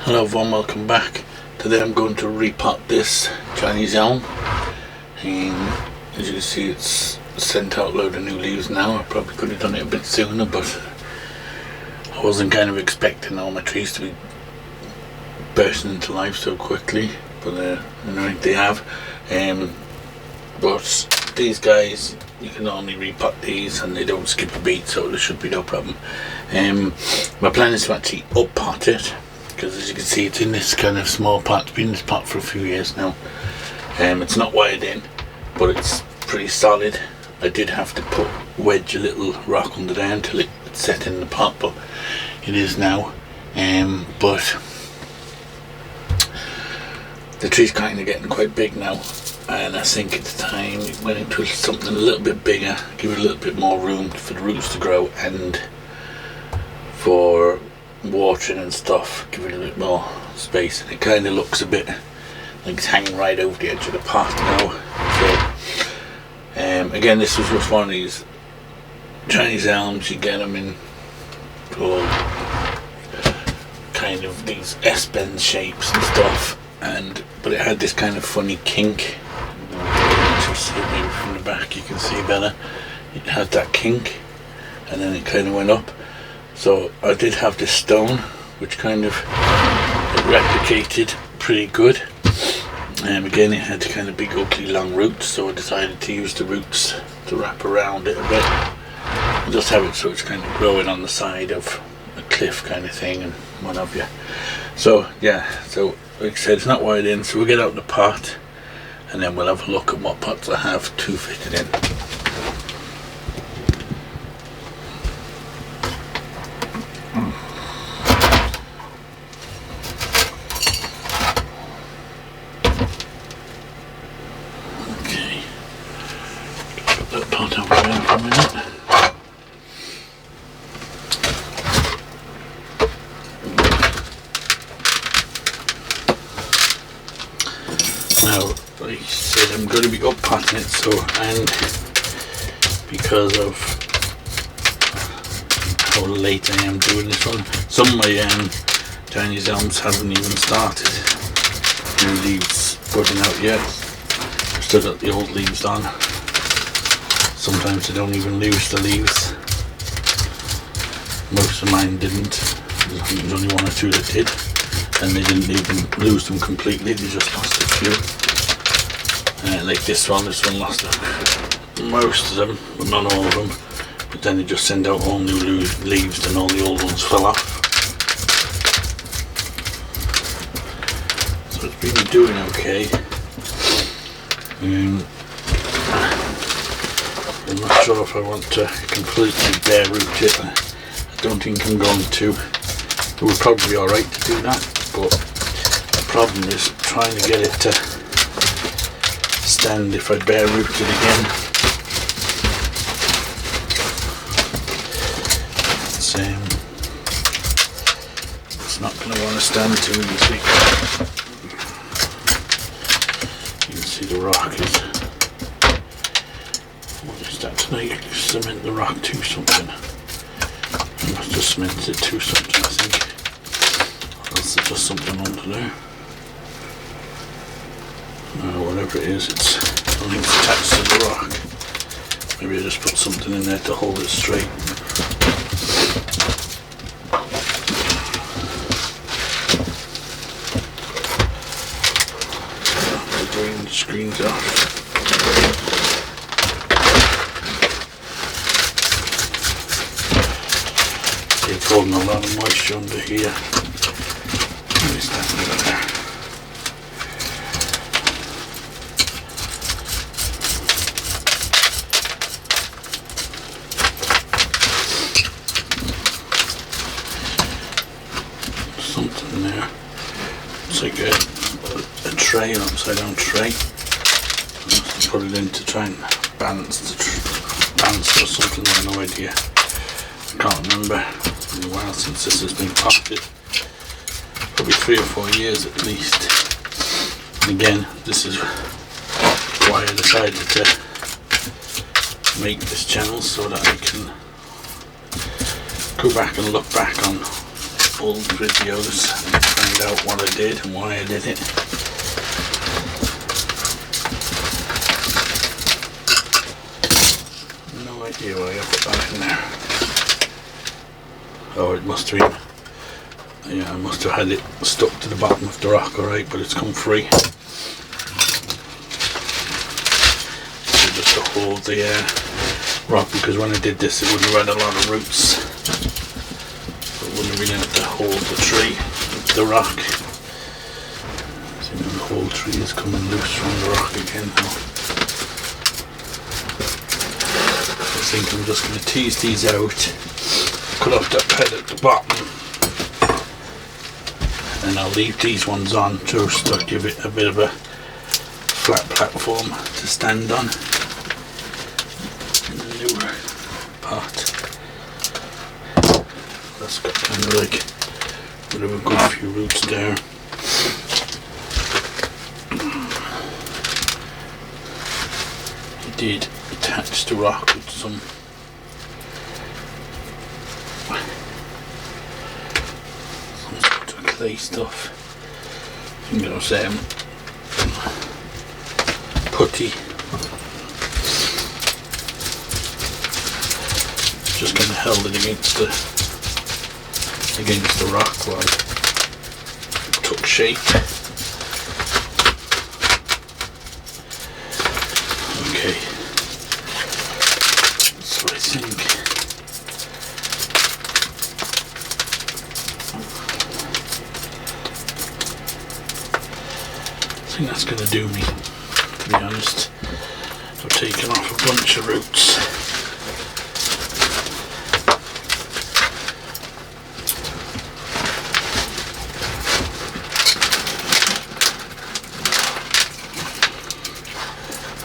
Hello everyone, welcome back. Today I'm going to repot this Chinese elm, and as you can see it's sent out a load of new leaves now. I probably could have done it a bit sooner, but I wasn't kind of expecting all my trees to be bursting into life so quickly, but anyway, they have. But these guys, you can only repot these and they don't skip a beat, so there should be no problem. My plan is to actually up pot it, because as you can see it's in this kind of small pot. It's been in this pot for a few years now. It's not wired in, but it's pretty solid. I did have to wedge a little rock under there until it set in the pot, but it is now. But the tree's kind of getting quite big now, and I think it's time it went into something a little bit bigger, give it a little bit more room for the roots to grow, and for watering and stuff, give it a bit more space. And it kind of looks a bit like it's hanging right over the edge of the pot now. So again, this was just one of these Chinese elms. You get them in all kind of these S-bend shapes and stuff, but it had this kind of funny kink. You see it maybe from the back, you can see better. It had that kink, and then it kind of went up. So I did have this stone, which kind of replicated pretty good. Again, it had kind of big, ugly, long roots, so I decided to use the roots to wrap around it a bit, and just have it so it's kind of growing on the side of a cliff kind of thing and what have you. So yeah, so like I said, it's not wired in, so we'll get out the pot and then we'll have a look at what pots I have to fit it in. Pot over there for a minute. Now, like I said, I'm going to be up potting it, so, and because of how late I am doing this one, some of my Chinese elms haven't even started new leaves budding out yet. I've still got the old leaves on. Sometimes they don't even lose the leaves. Most of mine didn't. I think there's only one or two that did, and they didn't even lose them completely, they just lost a few. Like this one lost most of them, but not all of them. But then they just send out all new leaves and all the old ones fell off. So it's been doing okay. I'm not sure if I want to completely bare root it. I don't think I'm going to. It would probably be alright to do that, but the problem is trying to get it to stand if I bare root it again. It's not going to want to stand too easy. You can see the rock is. What is that tonight? Cement the rock to something. I must have cemented it to something, I think. Or else there's just something under there. Whatever it is, I think it's attached to the rock. Maybe I just put something in there to hold it straight. The green screen's off. It's holding a lot of moisture under here. What is that under there? Something there. It's like a tray, an upside down tray. I must have put it in to try and balance or something, I have no idea. I can't remember. It's been a while since this has been potted. Probably 3 or 4 years at least. And again, this is why I decided to make this channel, so that I can go back and look back on old videos and find out what I did and why I did it. No idea why I put that in there. Oh, it must have been, yeah, I must have had it stuck to the bottom of the rock, alright, but it's come free. So just to hold the rock, because when I did this it wouldn't have had a lot of roots. So it wouldn't have been able to hold the tree, the rock. See, now the whole tree is coming loose from the rock again now. I think I'm just going to tease these out, cut off that pad at the bottom, and I'll leave these ones on just to give it a bit of a flat platform to stand on in the new pot. That's got kind of like a bit of a good few roots there. It did attach the rock with some sort of clay stuff. I think it was putty. Just kind of held it against the rock while it took shape. Okay, so I think that's going to do me, to be honest. I've taken off a bunch of roots.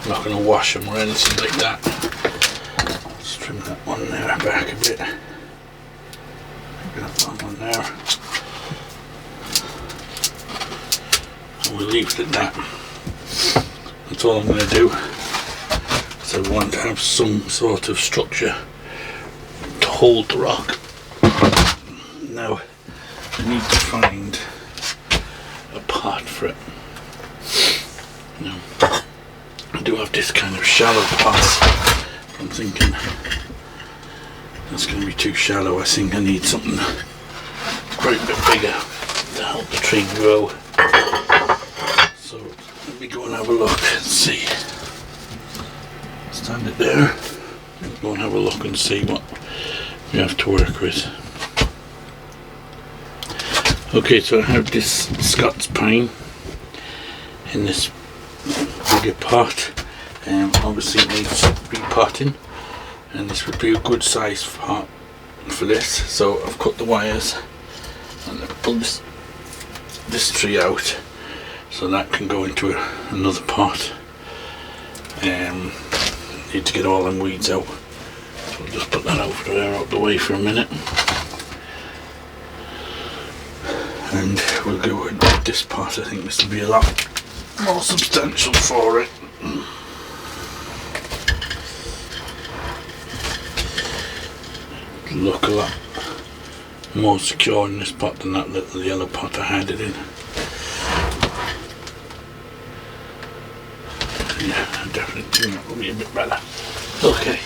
I'm not going to wash them or anything like that. Let's trim that one there back a bit. Got that one there. And we'll leave it at that. That's all I'm going to do. So I want to have some sort of structure to hold the rock. Now I need to find a pot for it. Now, I do have this kind of shallow pot. I'm thinking that's going to be too shallow. I think I need something quite a bit bigger to help the tree grow. So let me go and have a look and see. Stand it there. Go and have a look and see what we have to work with. Okay, so I have this Scots pine in this bigger pot. Obviously it needs repotting, and this would be a good size pot for this. So I've cut the wires and I've pulled this tree out so that can go into another pot. Need to get all them weeds out, so I'll just put that over there out the way for a minute, and we'll go with this pot. I think this will be a lot more substantial for it. Look a lot more secure in this pot than that little yellow pot I had it in. Yeah, I definitely think that will be a bit better. Okay,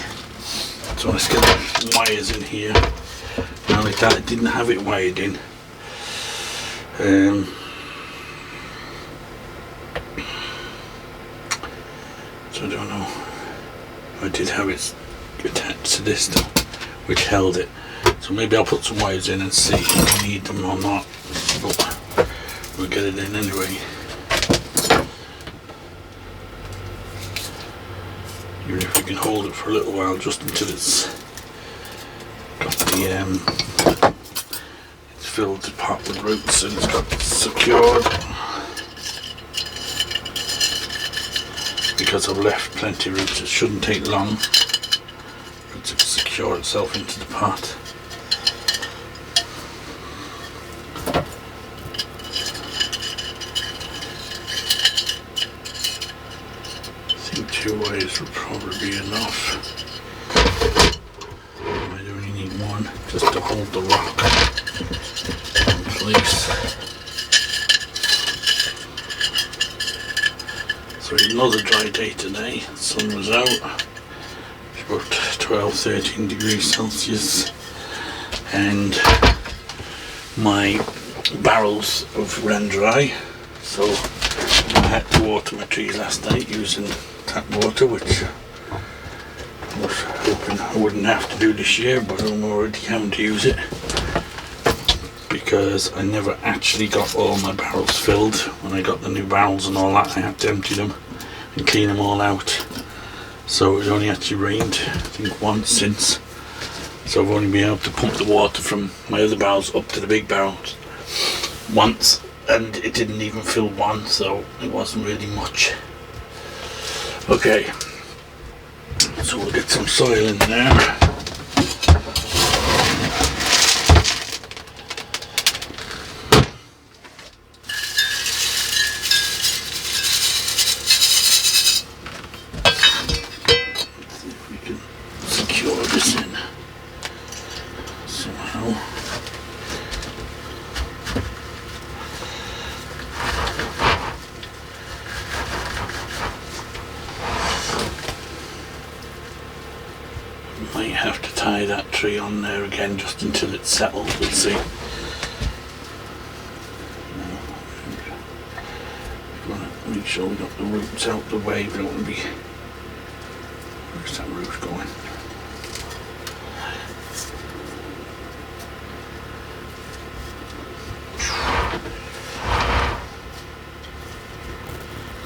so let's get the wires in here. Now like that, I didn't have it wired in. So I don't know. I did have it attached to this though, which held it. So maybe I'll put some wires in and see if we need them or not. But we'll get it in anyway. Even if we can hold it for a little while, just until it's got the it's filled the pot with roots and it's got secured. Because I've left plenty of roots, it shouldn't take long for it to secure itself into the pot. I think 2 wires will probably be enough. I only need one just to hold the rock. place. So another dry day today. The sun was out. It's about 12-13 degrees Celsius, and my barrels have run dry, so I had to water my trees last night using tap water, which I was hoping I wouldn't have to do this year, but I'm already having to use it because I never actually got all my barrels filled. When I got the new barrels and all that, I had to empty them and clean them all out. So it only actually rained, I think, once since. So I've only been able to pump the water from my other barrels up to the big barrels once, and it didn't even fill one, so it wasn't really much. Okay, so we'll get some soil in there. Might have to tie that tree on there again just until it's settled, we'll see. We've got to make sure we got the roots out the way. We don't want to be... Where's that root going?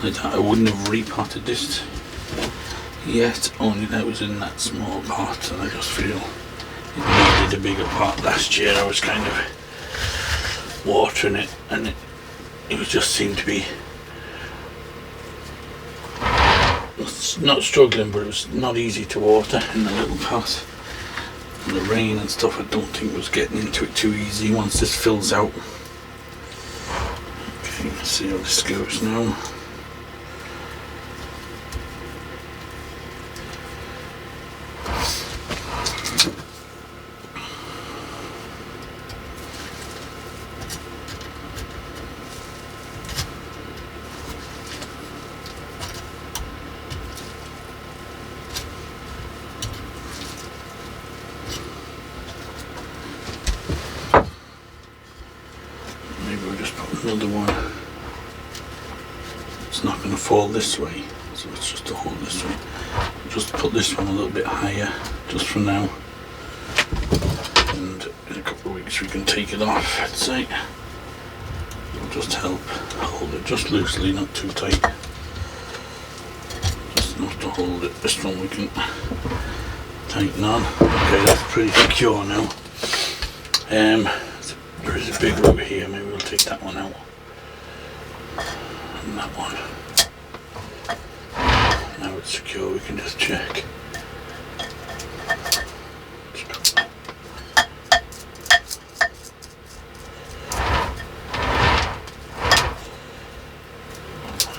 Like that, I wouldn't have repotted this yet, only that was in that small pot, and I just feel it needed a bigger pot. Last year I was kind of watering it, and it just seemed to be not struggling, but it was not easy to water in the little pot. And the rain and stuff, I don't think was getting into it too easy once this fills out. Okay, let's see how this goes now. Another one. It's not going to fall this way, so it's just to hold this way. Just put this one a little bit higher, just for now. And in a couple of weeks we can take it off, I'd say. It'll just help hold it just loosely, not too tight. Just enough to hold it. This one we can tighten on. Okay, that's pretty secure now. There is a big root here, maybe we'll take that one out. And that one. Now it's secure, we can just check.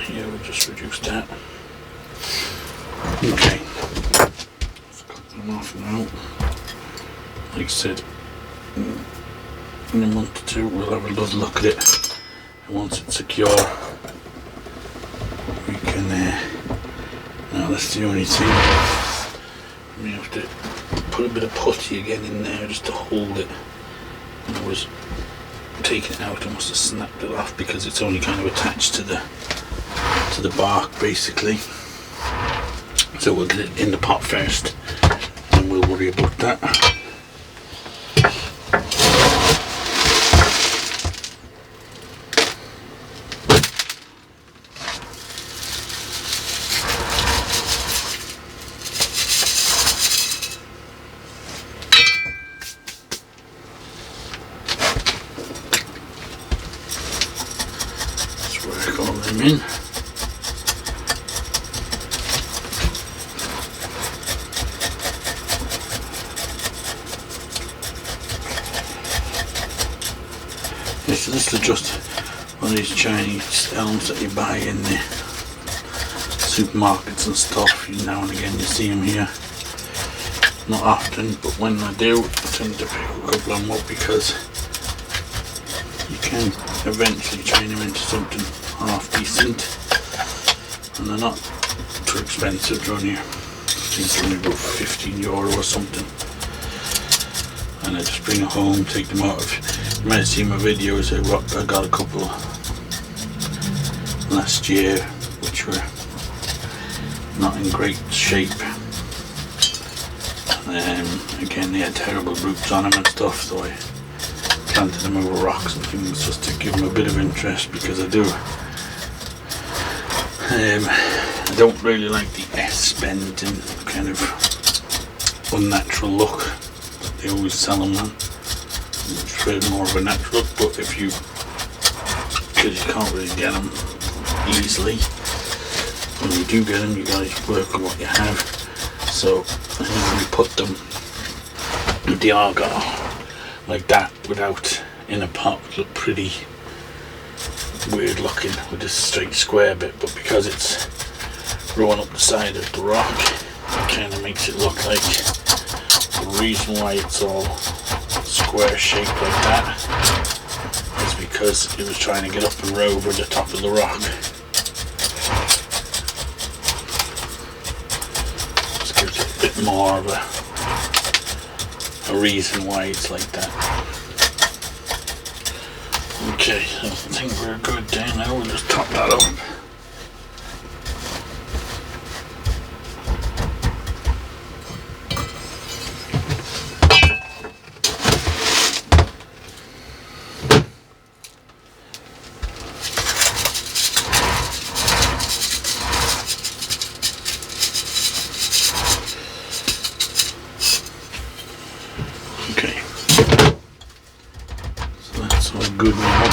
Here we'll just reduce that. Okay. Let's cut them off now. Like I said, in a month or two we'll have a good look at it, and once it's secure we can now that's the only thing, we have to put a bit of putty again in there just to hold it. And I was taking it out, I must have snapped it off because it's only kind of attached to the bark basically. So we'll get it in the pot first and we'll worry about that. Work all them in. So this is just one of these Chinese elms that you buy in the supermarkets and stuff. Now and again you see them here. Not often, but when I do, I tend to pick a couple of them up because you can eventually train them into something half decent, and they're not too expensive. They're only, I think they're only about €15 or something, and I just bring it home, take them out. You might have seen my videos. I got a couple last year which were not in great shape. Again, they had terrible roots on them and stuff, so I planted them over rocks and things just to give them a bit of interest, because I don't really like the S-bend and kind of unnatural look that they always sell them on. It's really more of a natural look, but because you can't really get them easily, when you do get them, you gotta work with what you have. So I usually put them with the agar like that, without in a pot, would look pretty weird looking with this straight square bit, but because it's growing up the side of the rock, it kind of makes it look like the reason why it's all square shaped like that is because it was trying to get up and row over the top of the rock. Just gives it a bit more of a reason why it's like that. Okay, so I think we're good there now. We'll just top that up. Okay, so that's all good now.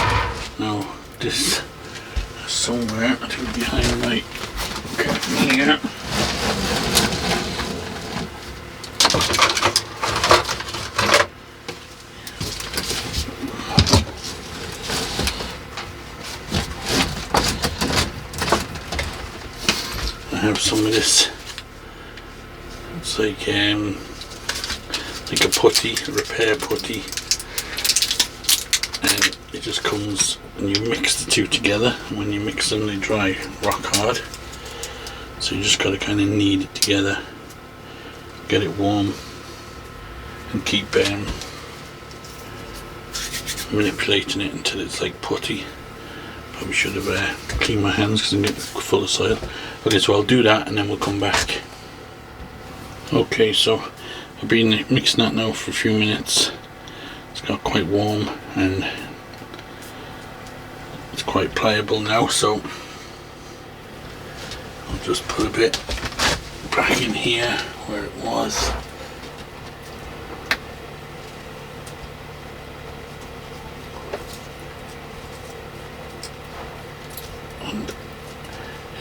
Now this is somewhere, I think behind my curtain here. I have some of this. It's like a putty, a repair putty, and it just comes and you mix the two together, and when you mix them they dry rock hard, so you just got to kind of knead it together, get it warm, and keep manipulating it until it's like putty. Probably should have cleaned my hands because I'm getting full of soil. Okay, so I'll do that and then we'll come back. Okay, so I've been mixing that now for a few minutes. It's got quite warm and it's quite pliable now, so I'll just put a bit back in here where it was. And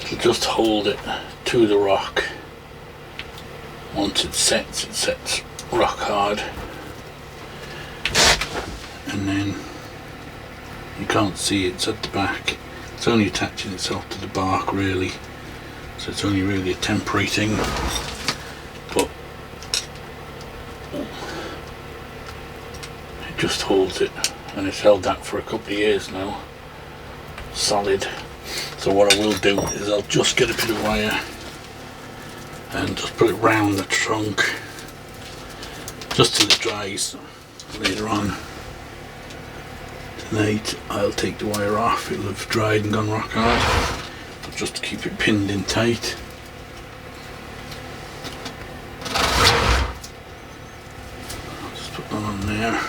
it'll just hold it to the rock. Once it sets rock hard, and then you can't see it's at the back. It's only attaching itself to the bark really, so it's only really a temporary thing, but it just holds it, and it's held that for a couple of years now, solid. So what I will do is I'll just get a bit of wire and just put it round the trunk just till it dries. Later on tonight I'll take the wire off, it'll have dried and gone rock hard, but just to keep it pinned in tight. I'll just put that on there.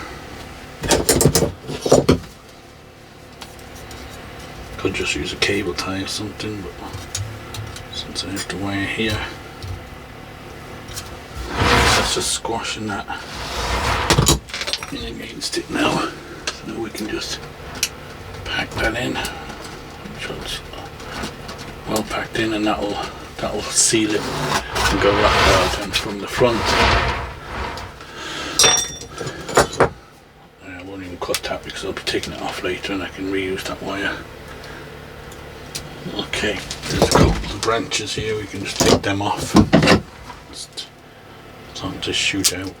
Could just use a cable tie or something, but since I have the wire here, just squashing that in against it now, so now we can just pack that in. So it's well packed in, and that'll seal it and go rock hard. And from the front, I won't even cut that because I'll be taking it off later and I can reuse that wire. Okay, there's a couple of branches here, we can just take them off. Something to shoot out.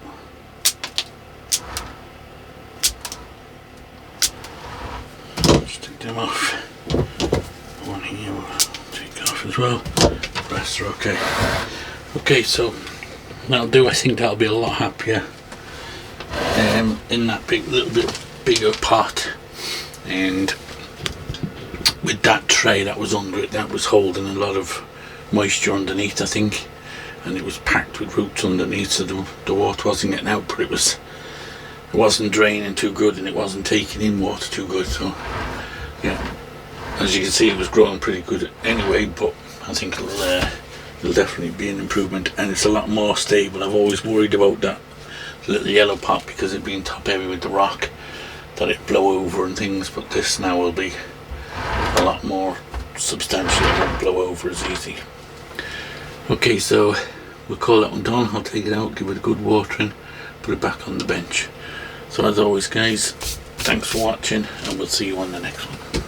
take them off. One here we'll take off as well. The rest are okay. Okay, so that'll do. I think that'll be a lot happier in that little bit bigger pot. And with that tray that was under it, that was holding a lot of moisture underneath, I think, and it was packed with roots underneath, so the water wasn't getting out, but it wasn't draining too good, and it wasn't taking in water too good. So yeah, as you can see, it was growing pretty good anyway, but I think it'll definitely be an improvement, and it's a lot more stable. I've always worried about that little yellow pot because it being top heavy with the rock, that it blow over and things, but this now will be a lot more substantial. It won't blow over as easy. Okay, so we'll call that one done. I'll take it out, give it a good watering, put it back on the bench. So as always guys, thanks for watching, and we'll see you on the next one.